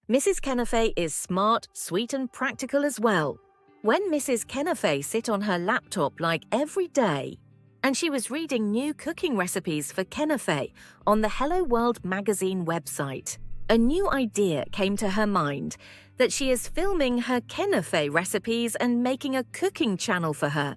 Mrs. Knafeh is smart, sweet and practical as well. When Mrs. Knafeh sit on her laptop like every day, and she was reading new cooking recipes for Knafeh on the Hello World magazine website, a new idea came to her mind that she is filming her Knafeh recipes and making a cooking channel for her,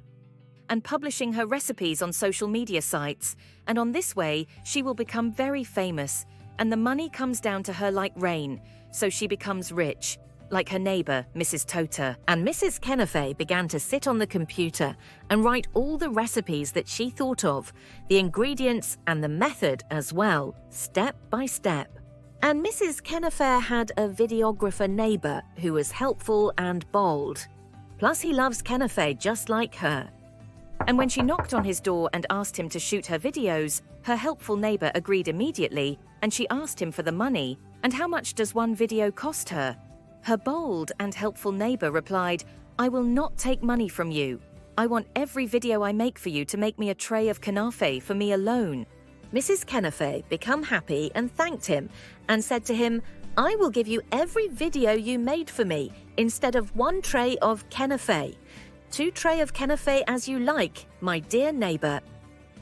and publishing her recipes on social media sites, and on this way she will become very famous, and the money comes down to her like rain, so she becomes rich, like her neighbor, Mrs. Tota. And Mrs. Knafeh began to sit on the computer and write all the recipes that she thought of, the ingredients and the method as well, step by step. And Mrs. Knafeh had a videographer neighbor who was helpful and bold. Plus he loves Knafeh just like her. And when she knocked on his door and asked him to shoot her videos, her helpful neighbor agreed immediately, and she asked him for the money, and how much does one video cost her? Her bold and helpful neighbor replied, "I will not take money from you. I want every video I make for you to make me a tray of knafeh for me alone." Mrs. Knafeh became happy and thanked him and said to him, "I will give you every video you made for me instead of one tray of knafeh. 2 tray of knafeh as you like, my dear neighbor."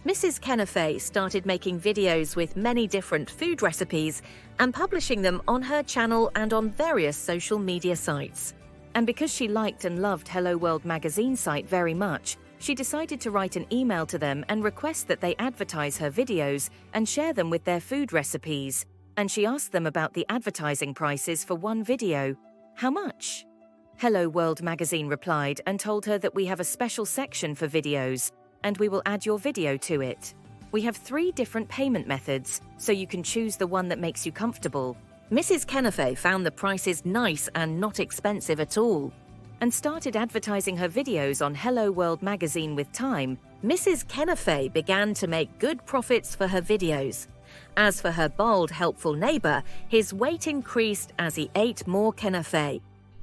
Mrs. Knafeh started making videos with many different food recipes and publishing them on her channel and on various social media sites. And because she liked and loved Hello World magazine site very much, she decided to write an email to them and request that they advertise her videos and share them with their food recipes. And she asked them about the advertising prices for one video. How much? Hello World magazine replied and told her that we have a special section for videos, and we will add your video to it. We have 3 different payment methods, so you can choose the one that makes you comfortable. Mrs. Knafeh found the prices nice and not expensive at all, and started advertising her videos on Hello World magazine with time. Mrs. Knafeh began to make good profits for her videos. As for her bold, helpful neighbor, his weight increased as he ate more knafeh.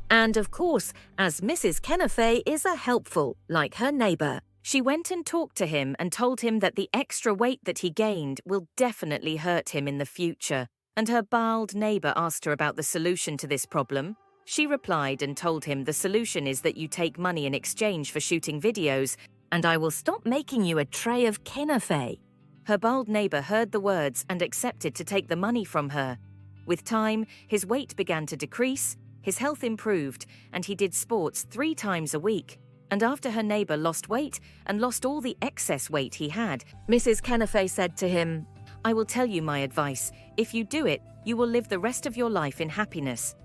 And of course, as Mrs. Knafeh is a helpful, like her neighbor, she went and talked to him and told him that the extra weight that he gained will definitely hurt him in the future. And her bald neighbor asked her about the solution to this problem. She replied and told him the solution is that you take money in exchange for shooting videos, and I will stop making you a tray of knafeh. Her bald neighbor heard the words and accepted to take the money from her. With time, his weight began to decrease, his health improved, and he did sports 3 times a week. And after her neighbor lost weight and lost all the excess weight he had, Mrs. Knafeh said to him, "I will tell you my advice. If you do it, you will live the rest of your life in happiness."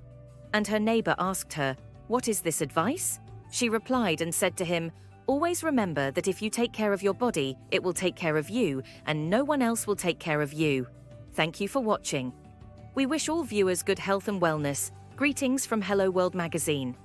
And her neighbor asked her, "What is this advice?" She replied and said to him, "Always remember that if you take care of your body, it will take care of you, and no one else will take care of you." Thank you for watching. We wish all viewers good health and wellness. Greetings from Hello World magazine.